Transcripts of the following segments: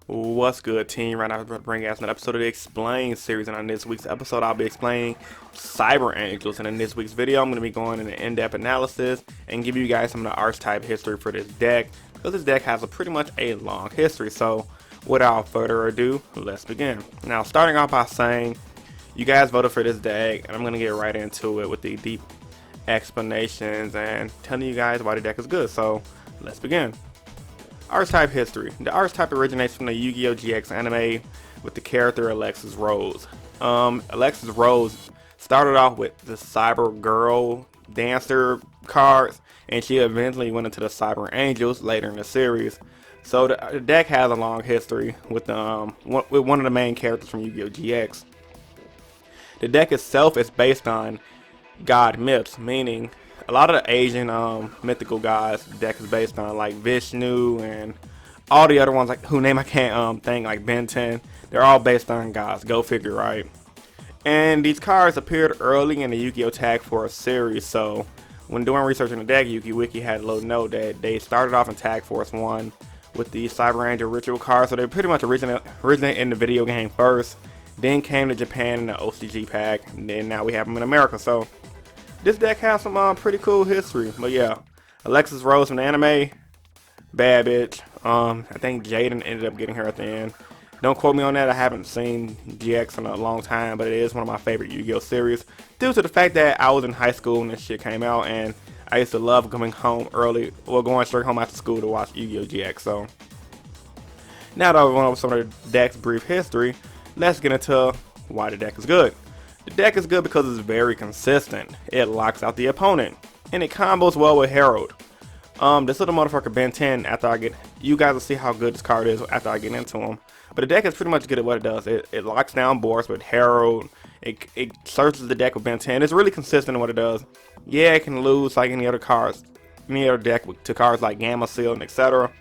What's good, team? Right now, I'm about to bring you guys another episode of the Explain series, and on this week's episode, I'll be explaining Saibā Angels. And in this week's video, I'm going to be going into in-depth analysis and give you guys some of the archetype history for this deck, because this deck has pretty much a long history. So, without further ado, let's begin. Now, starting off by saying, you guys voted for this deck, and I'm going to get right into it with the deep explanations and telling you guys why the deck is good. So, let's begin. Archetype history. The archetype originates from the Yu-Gi-Oh! GX anime with the character Alexis Rhodes. Alexis Rhodes started off with the Cyber Girl Dancer cards, and she eventually went into the Saibā Angels later in the series. So the deck has a long history with one of the main characters from Yu-Gi-Oh! GX. The deck itself is based on god myths, meaning a lot of the Asian mythical gods the deck is based on, like Vishnu and all the other ones, like whose name I can't think, like Benten. They're all based on gods. Go figure, right? And these cards appeared early in the Yu-Gi-Oh! Tag Force series. So when doing research on the deck, Wiki had a little note that they started off in Tag Force 1 with the Saibā Enjeru ritual cards. So they pretty much originated in the video game first, then came to Japan in the OCG pack, and then now we have them in America. So this deck has some pretty cool history. But yeah, Alexis Rhodes from the anime, bad bitch. I think Jaden ended up getting her at the end. Don't quote me on that. I haven't seen GX in a long time, but it is one of my favorite Yu-Gi-Oh! Series due to the fact that I was in high school when this shit came out, and I used to love coming home early, or going straight home after school to watch Yu-Gi-Oh! GX. So now that I've went over some of the deck's brief history, let's get into why the deck is good. The deck is good because it's very consistent. It locks out the opponent, and it combos well with Herald. This little motherfucker Benten, you guys will see how good this card is after I get into him. But the deck is pretty much good at what it does. It locks down boards with Herald. It searches the deck with Benten. It's really consistent in what it does. Yeah, it can lose like any other cards, any other deck to cards like Gamma Seal and etc.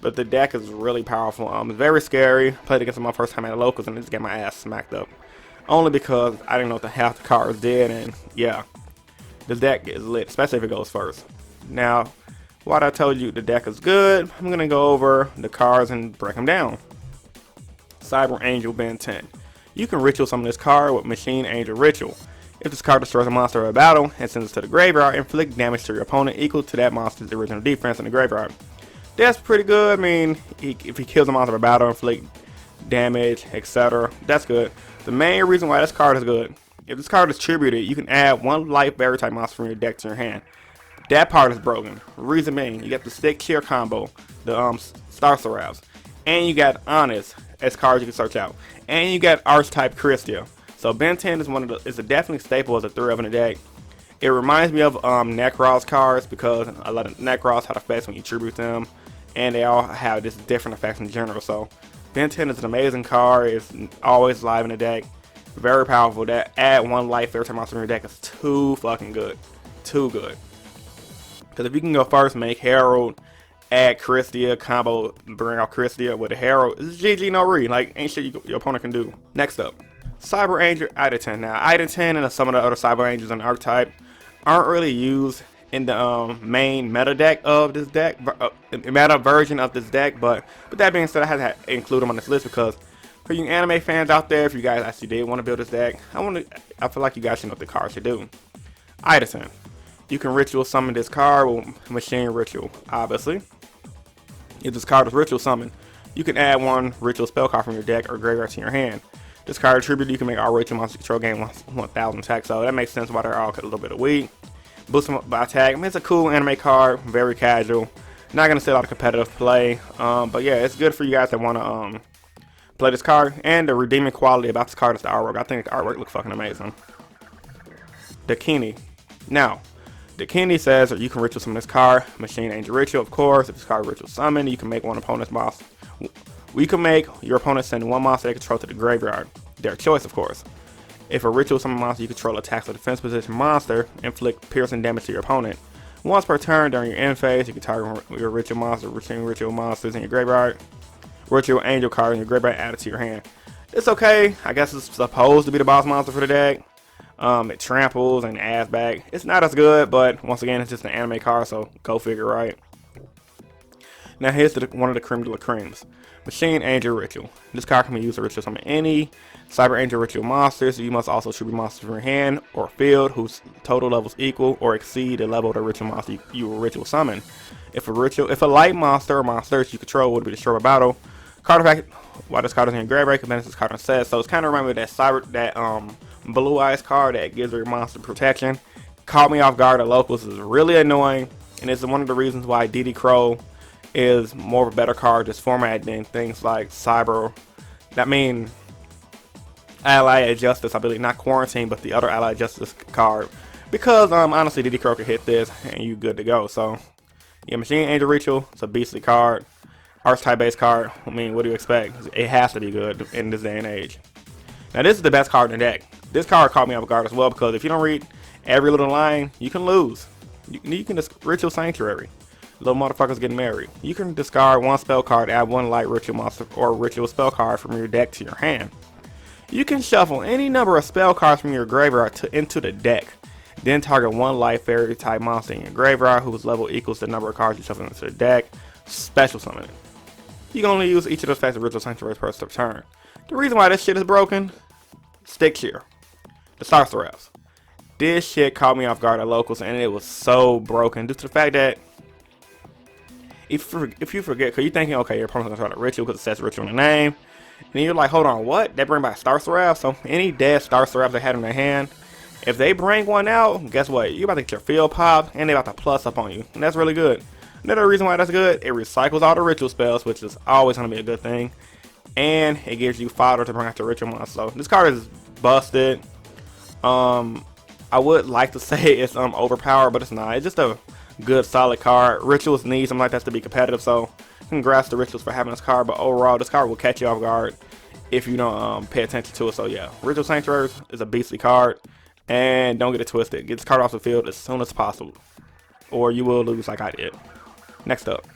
But the deck is really powerful. It's very scary. Played against it my first time at the locals and just got my ass smacked up. Only because I didn't know what the half the cards did, and yeah, the deck is lit, especially if it goes first. Now, what I told you the deck is good, I'm gonna go over the cards and break them down. Saibā Angel Benten. You can ritual summon this card with Machine Angel Ritual. If this card destroys a monster of a battle and sends it to the graveyard, inflict damage to your opponent equal to that monster's original defense in the graveyard. That's pretty good. I mean, if he kills a monster of a battle, inflict damage, etc. That's good. The main reason why this card is good, if this card is tributed, you can add one life berry type monster from your deck to your hand. That part is broken. Reason being, you got the stick cheer combo, the Star Seraphs, and you got Honest as cards you can search out, and you got Archetype History. So Benten is a definitely staple as a 3 of in the deck. It reminds me of Necros cards because a lot of Necros have effects when you tribute them, and they all have this different effects in general. So Benten is an amazing card. It's always live in the deck. Very powerful. That add one life every time monster in your deck is too fucking good. Too good. Because if you can go first, make Herald, add Christia, combo, bring out Christia with a Herald, it's GG no re. Like, ain't shit your opponent can do. Next up, Saibā Enjeru Ateji. Now, Ateji and some of the other Saibā Angels in the archetype aren't really used in the main meta deck of this deck, meta version of this deck, but with that being said, I had to include them on this list because for you anime fans out there, if you guys actually did want to build this deck, I feel like you guys should know what the card should do. Ateji. You can ritual summon this card with Machine Ritual, obviously. If this card is ritual summoned, you can add one ritual spell card from your deck or graveyard to your hand. This card attributed, you can make all ritual monster control gain 1,000 attack, so that makes sense why they're all a little bit weak. Boost them up by attack. I mean, it's a cool anime card, very casual. Not gonna see a lot of competitive play, but yeah, it's good for you guys that want to play this card. And the redeeming quality about this card is the artwork. I think the artwork looks fucking amazing. Dakini. Now, Dakini says that you can ritual summon this card, Machine Angel Ritual, of course. If this card ritual summon, you can make one opponent's monster. We can make your opponent send one monster they control to the graveyard. Their choice, of course. If a ritual summon monster you control attacks a defense position monster, inflict piercing damage to your opponent. Once per turn during your end phase, you can target your ritual monster, ritual monsters in your graveyard. Ritual angel card in your graveyard added to your hand. It's okay. I guess it's supposed to be the boss monster for the deck. It tramples and adds back. It's not as good, but once again, it's just an anime card, so go figure, right? Now here's one of the creme de la cremes. Machine Angel Ritual. This card can be used to ritual summon any Saibā Enjeru ritual monsters. You must also tribute monsters from your hand or field whose total levels equal or exceed the level of the ritual monster you will ritual summon. If a light monster or monsters you control would be destroyed by battle, card effect while this card is in your graveyard, you can banish this card on set. So it's kind of reminding me of that Blue Eyes card that gives your monster protection. Caught me off guard at locals. Is really annoying, and it's one of the reasons why DD Crow is more of a better card this format than things like Saibā. I mean, Allied Justice, I believe, not Quarantine, but the other Allied Justice card. Because honestly, DD Crow can hit this and you good to go. So yeah, Machine Angel Ritual, it's a beastly card. Archetype based card. I mean, what do you expect? It has to be good in this day and age. Now this is the best card in the deck. This card caught me off guard as well, because if you don't read every little line, you can lose. You can just Ritual Sanctuary. Little motherfuckers getting married. You can discard one spell card, add one light ritual monster or ritual spell card from your deck to your hand. You can shuffle any number of spell cards from your graveyard into the deck. Then target one light fairy type monster in your graveyard whose level equals the number of cards you shuffle into the deck. Special summon it. You can only use each of those effects of Ritual Sanctuary per turn. The reason why this shit is broken, stick here. The Star Seraphs. This shit caught me off guard at locals, and it was so broken due to the fact that if you forget, because you're thinking, okay, your opponent's gonna try to ritual because it says ritual in the name, and you're like, hold on, what? They bring back Star Seraph? So any dead Star Seraph they had in their hand, if they bring one out, guess what? You're about to get your field pop, and they're about to plus up on you, and that's really good. Another reason why that's good, it recycles all the ritual spells, which is always gonna be a good thing, and it gives you fodder to bring out your ritual monster. So this card is busted. I would like to say it's overpowered, but it's not. It's just a good solid card. Rituals need something like that to be competitive, so congrats to Rituals for having this card, but overall this card will catch you off guard if you don't pay attention to it. So yeah, Ritual Sanctuary is a beastly card, and don't get it twisted. Get this card off the field as soon as possible, or you will lose like I did. Next up,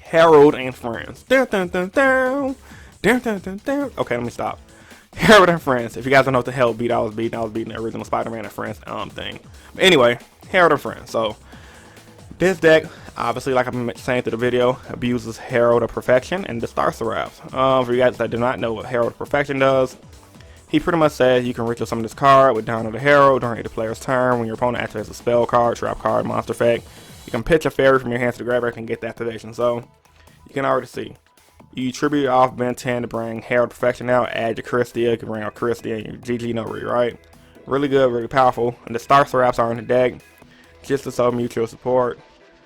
Herald and Friends. Dun, dun, dun, dun. Dun, dun, dun, dun. Okay, let me stop. Herald and Friends. If you guys don't know what the hell beat I was beating the original Spider-Man and Friends thing. But anyway, Herald and Friends. So this deck, obviously, like I'm saying through the video, abuses Herald of Perfection and the Star Seraphs. For you guys that do not know what Herald of Perfection does, he pretty much says you can ritual summon this card with Down of the Herald during the player's turn. When your opponent activates a spell card, trap card, monster effect, you can pitch a fairy from your hands to the graveyard and get the activation. So you can already see. You tribute off Benten to bring Herald Perfection out, add your Christia, you can bring out Christia and your GG Notary, right? Really good, really powerful. And the Star Seraphs are in the deck, just to show mutual support.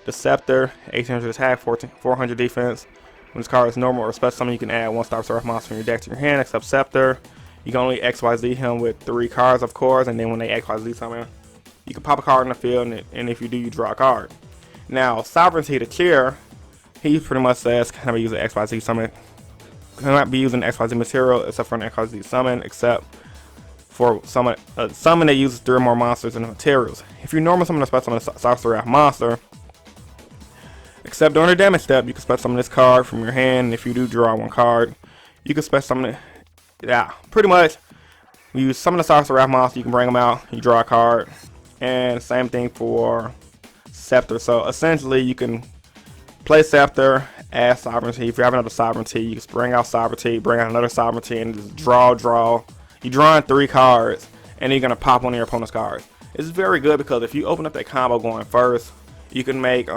The Scepter, 1800 attack, 400 defense. When this card is normal or special summon, you can add one Star Seraph monster from your deck to your hand, except Scepter. You can only XYZ him with 3 cards, of course, and then when they XYZ summon, you can pop a card in the field, and if you do, you draw a card. Now, Sovereignty the Chair, he pretty much says, can I be using XYZ summon? Cannot be using XYZ material except for an XYZ summon, except for summon that uses 3 or more monsters and materials. If you normally summon a special summon Star Seraph monster, except during the damage step, you can special summon this card from your hand. And if you do draw 1 card, you can special summon it. Yeah, pretty much. You summon a Star Seraph monster, you can bring them out, you draw a card. And same thing for Scepter. So essentially, you can play Scepter, add Sovereignty. If you have another Sovereignty, you can bring out Sovereignty, bring out another Sovereignty, and just draw. You're drawing 3 cards, and you're going to pop one of your opponent's cards. It's very good because if you open up that combo going first, you can make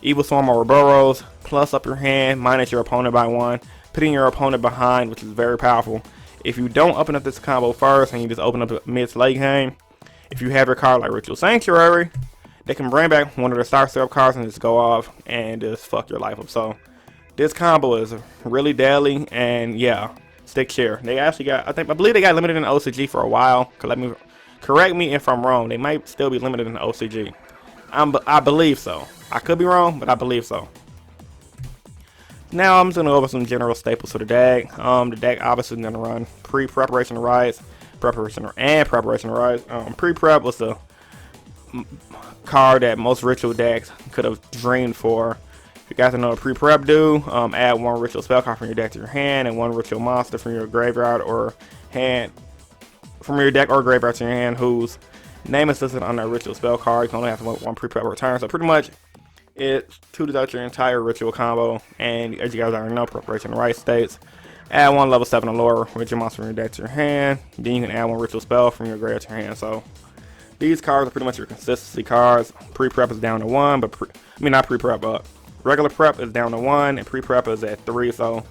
Evil Swarm or Burrows, plus up your hand, minus your opponent by 1, putting your opponent behind, which is very powerful. If you don't open up this combo first, and you just open up mid-late game, if you have your card like Ritual Sanctuary, they can bring back one of the Star Seraph cards and just go off and just fuck your life up. So this combo is really deadly, and yeah, stick here. They actually got, I believe they got limited in the OCG for a while. Correct me if I'm wrong. They might still be limited in the OCG. I believe so. I could be wrong, but I believe so. Now I'm just gonna go over some general staples for the deck. The deck obviously is gonna run pre-preparation rights, preparation rights. Pre-prep was the card that most ritual decks could have dreamed for. If you guys don't know what pre-prep do, add 1 ritual spell card from your deck to your hand and 1 ritual monster from your graveyard or hand, from your deck or graveyard to your hand whose name is listed on that ritual spell card. You can only have 1 pre-prep return. So pretty much It's to deduct your entire ritual combo, and as you guys already know, preparation right states. Add 1 level 7 or lower ritual monster from your deck to your hand. Then you can add 1 ritual spell from your graveyard to your hand. So these cards are pretty much your consistency cards. Pre-prep is down to 1, but not pre-prep, but regular prep is down to 1, and pre-prep is at 3. So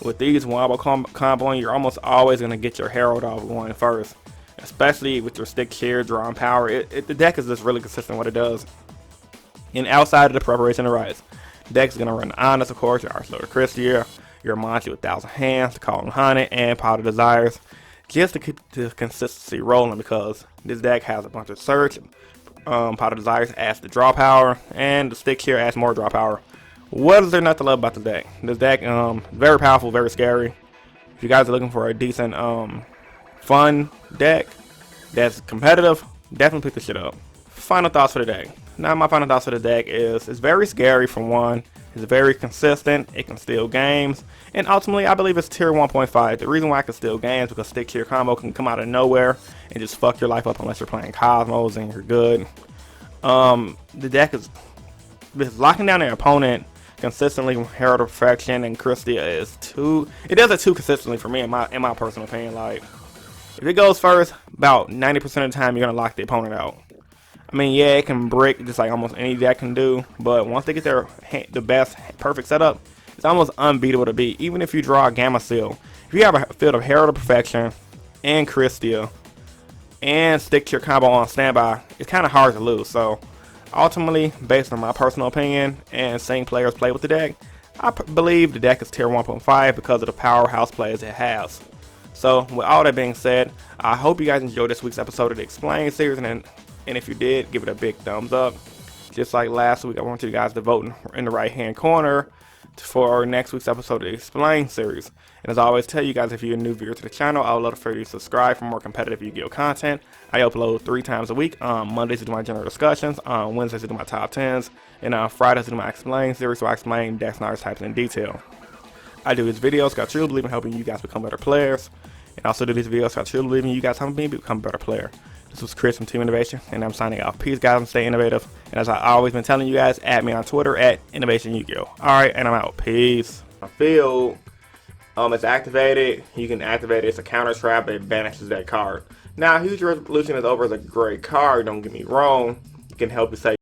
with these wombo comboing, you're almost always going to get your Herald off 1 first. Especially with your stick here, drawing power. The deck is just really consistent what it does. And outside of the preparation of rights, the deck is going to run Honest, of course, your Archetype History, your Manchi with 1,000 Hands, Call and Haunted, and Powder Desires, just to keep the consistency rolling, because this deck has a bunch of search. Powder Desires adds the draw power, and the stick here adds more draw power. What is there not to love about this deck? This deck, very powerful, very scary. If you guys are looking for a decent, fun deck that's competitive, definitely pick this shit up. Final thoughts for the deck. Now my final thoughts for the deck is it's very scary for 1. It's very consistent. It can steal games. And ultimately, I believe it's tier 1.5. The reason why I can steal games is because stick tier combo can come out of nowhere and just fuck your life up unless you're playing Cosmos and you're good. The deck is locking down their opponent consistently from Herald Perfection and Christia is too. It does it too consistently for me in my personal opinion. Like, if it goes first, about 90% of the time you're gonna lock the opponent out. I mean, yeah, it can brick just like almost any deck can do, but once they get the best perfect setup, it's almost unbeatable to beat. Even if you draw a Gamma Seal, if you have a field of Herald of Perfection and Christia and stick to your combo on standby, it's kind of hard to lose. So ultimately, based on my personal opinion and seeing players play with the deck, I believe the deck is tier 1.5 because of the powerhouse players it has. So with all that being said, I hope you guys enjoyed this week's episode of the Explain series, and if you did, give it a big thumbs up. Just like last week, I want you guys to vote in the right hand corner for next week's episode of the Explain series. And as I always tell you guys, if you're a new viewer to the channel, I would love for you to subscribe for more competitive Yu-Gi-Oh content. I upload 3 times a week. Mondays I do my general discussions, Wednesdays I do my top 10s, and Fridays I do my Explain series, so I explain decks and archetypes in detail. I do these videos because I truly believe in helping you guys become better players, and also do these videos because I truly believe in you guys helping me become a better player. This was Chris from Team Innovation, and I'm signing off. Peace, guys, and stay innovative. And as I've always been telling you guys, add me on Twitter at Innovation Yu-Gi-Oh. Alright, and I'm out. Peace. My field, it's activated. You can activate it. It's a counter trap. It banishes that card. Now, Huge Resolution is over as a great card. Don't get me wrong. It can help you save